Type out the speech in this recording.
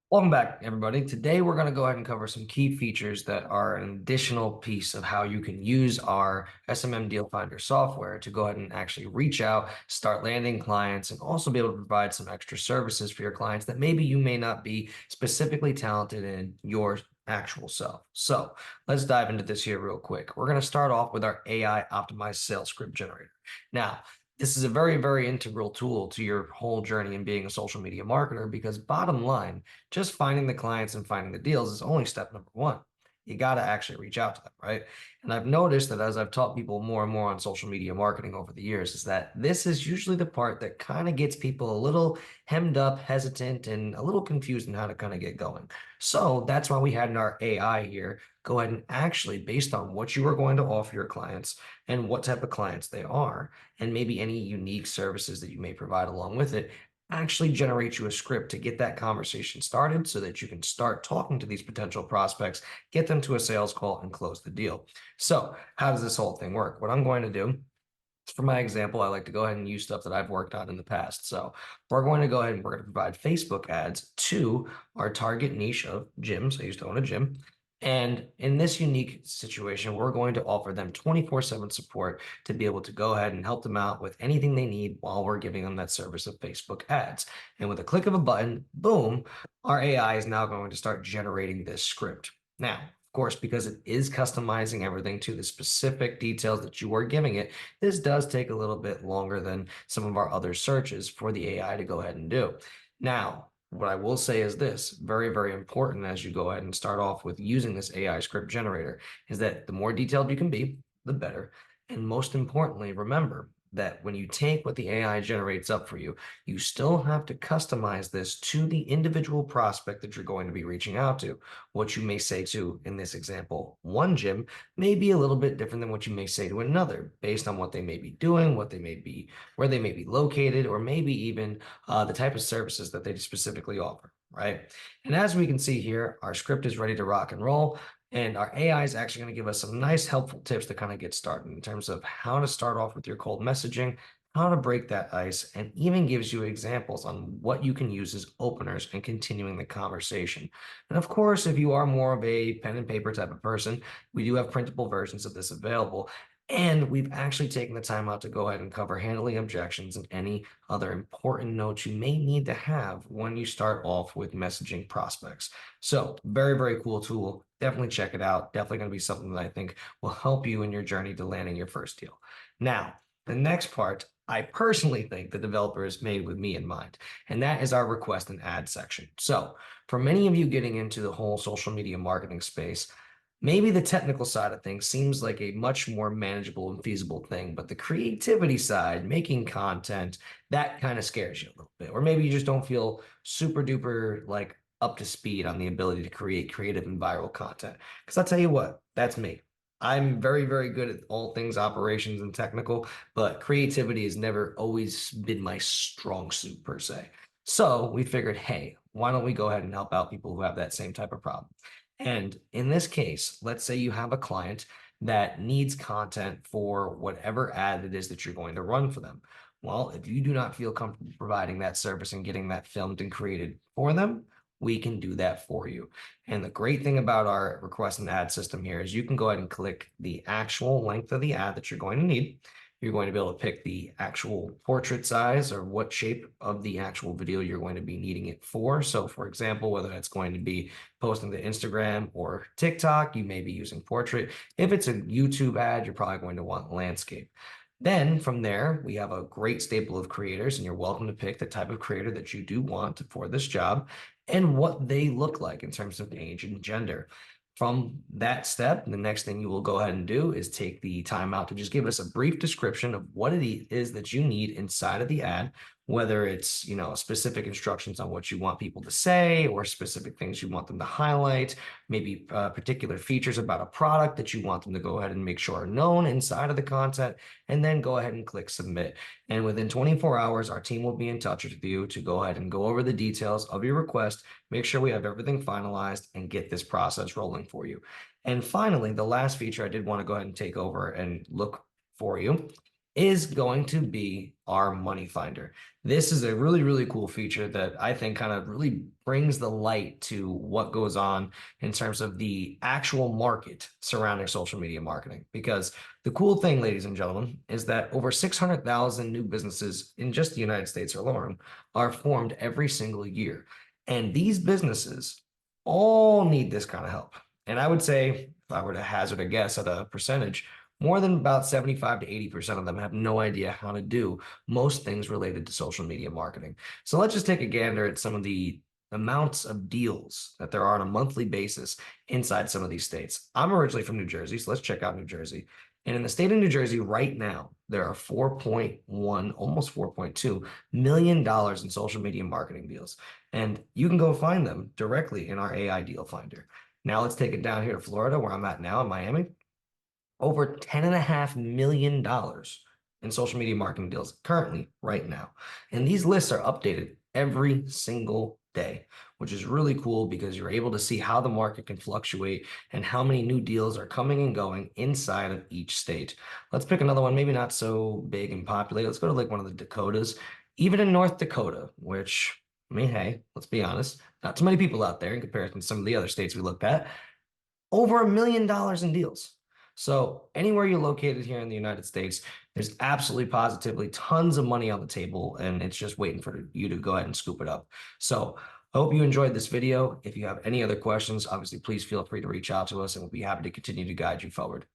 Welcome back, everybody. Today, we're going to go ahead and cover some key features that are an additional piece of how you can use our SMM Deal Finder software to go ahead and actually reach out, start landing clients, and also be able to provide some extra services for your clients that maybe you may not be specifically talented in your actual self. So let's dive into this here real quick. We're going to start off with our AI optimized sales script generator. Now, this is a very, very integral tool to your whole journey in being a social media marketer because bottom line, just finding the clients and finding the deals is only step number one. You got to actually reach out to them, right? And I've noticed that as I've taught people more and more on social media marketing over the years, is that this is usually the part that kind of gets people a little hemmed up, hesitant, and a little confused in how to kind of get going. So that's why we had in our AI here go ahead and actually, based on what you are going to offer your clients and what type of clients they are, and maybe any unique services that you may provide along with it, actually generate you a script to get that conversation started so that you can start talking to these potential prospects, get them to a sales call, and close the deal. So, how does this whole thing work? What I'm going to do, for my example, I like to go ahead and use stuff that I've worked on in the past. So, we're going to go ahead and we're going to provide Facebook ads to our target niche of gyms. I used to own a gym. And in this unique situation, we're going to offer them 24/7 support to be able to go ahead and help them out with anything they need while we're giving them that service of Facebook ads. And with a click of a button, boom, our AI is now going to start generating this script. Now, of course, because it is customizing everything to the specific details that you are giving it, this does take a little bit longer than some of our other searches for the AI to go ahead and do. Now, what I will say is this, very, very important as you go ahead and start off with using this AI script generator, is that the more detailed you can be, the better. And most importantly, remember that when you take what the AI generates up for you, you still have to customize this to the individual prospect that you're going to be reaching out to. What you may say to, in this example, one gym may be a little bit different than what you may say to another, based on what they may be doing, what they may be, where they may be located, or maybe even the type of services that they specifically offer, right? And as we can see here, our script is ready to rock and roll. And our AI is actually going to give us some nice helpful tips to kind of get started in terms of how to start off with your cold messaging, how to break that ice, and even gives you examples on what you can use as openers and continuing the conversation. And of course, if you are more of a pen and paper type of person, we do have printable versions of this available. And we've actually taken the time out to go ahead and cover handling objections and any other important notes you may need to have when you start off with messaging prospects. So, very, very cool tool. Definitely check it out. Definitely going to be something that I think will help you in your journey to landing your first deal. Now, the next part, I personally think the developer is made with me in mind, and that is our request and add section. So, for many of you getting into the whole social media marketing space, maybe the technical side of things seems like a much more manageable and feasible thing, but the creativity side, making content, that kind of scares you a little bit. Or maybe you just don't feel super duper like up to speed on the ability to create creative and viral content. Because I'll tell you what, that's me. I'm very, very good at all things operations and technical, but creativity has never always been my strong suit per se. So we figured, hey, why don't we go ahead and help out people who have that same type of problem? And in this case, let's say you have a client that needs content for whatever ad it is that you're going to run for them. Well, if you do not feel comfortable providing that service and getting that filmed and created for them, we can do that for you. And the great thing about our request and ad system here is you can go ahead and click the actual length of the ad that you're going to need. You're going to be able to pick the actual portrait size or what shape of the actual video you're going to be needing it for. So, for example, whether that's going to be posting to Instagram or TikTok, you may be using portrait. If it's a YouTube ad, you're probably going to want landscape. Then from there, we have a great stable of creators, and you're welcome to pick the type of creator that you do want for this job and what they look like in terms of age and gender. From that step, the next thing you will go ahead and do is take the time out to just give us a brief description of what it is that you need inside of the ad, whether it's, specific instructions on what you want people to say or specific things you want them to highlight, maybe particular features about a product that you want them to go ahead and make sure are known inside of the content, and then go ahead and click submit. And within 24 hours, our team will be in touch with you to go ahead and go over the details of your request, make sure we have everything finalized, and get this process rolling for you. And finally, the last feature I did want to go ahead and take over and look for you is going to be our money finder. This is a really, really cool feature that I think kind of really brings the light to what goes on in terms of the actual market surrounding social media marketing. Because the cool thing, ladies and gentlemen, is that over 600,000 new businesses in just the United States alone are formed every single year. And these businesses all need this kind of help. And I would say, if I were to hazard a guess at a percentage, more than about 75 to 80% of them have no idea how to do most things related to social media marketing. So let's just take a gander at some of the amounts of deals that there are on a monthly basis inside some of these states. I'm originally from New Jersey, so let's check out New Jersey. And in the state of New Jersey right now, there are 4.1, almost $4.2 million in social media marketing deals. And you can go find them directly in our AI deal finder. Now let's take it down here to Florida, where I'm at now in Miami. Over $10.5 million in social media marketing deals currently right now. And these lists are updated every single day, which is really cool because you're able to see how the market can fluctuate and how many new deals are coming and going inside of each state. Let's pick another one, maybe not so big and populated. Let's go to like one of the Dakotas. Even in North Dakota, which, I mean, hey, let's be honest, not too many people out there in comparison to some of the other states we looked at, over $1 million in deals. So anywhere you're located here in the United States, there's absolutely positively tons of money on the table, and it's just waiting for you to go ahead and scoop it up. So I hope you enjoyed this video. If you have any other questions, obviously, please feel free to reach out to us, and we'll be happy to continue to guide you forward.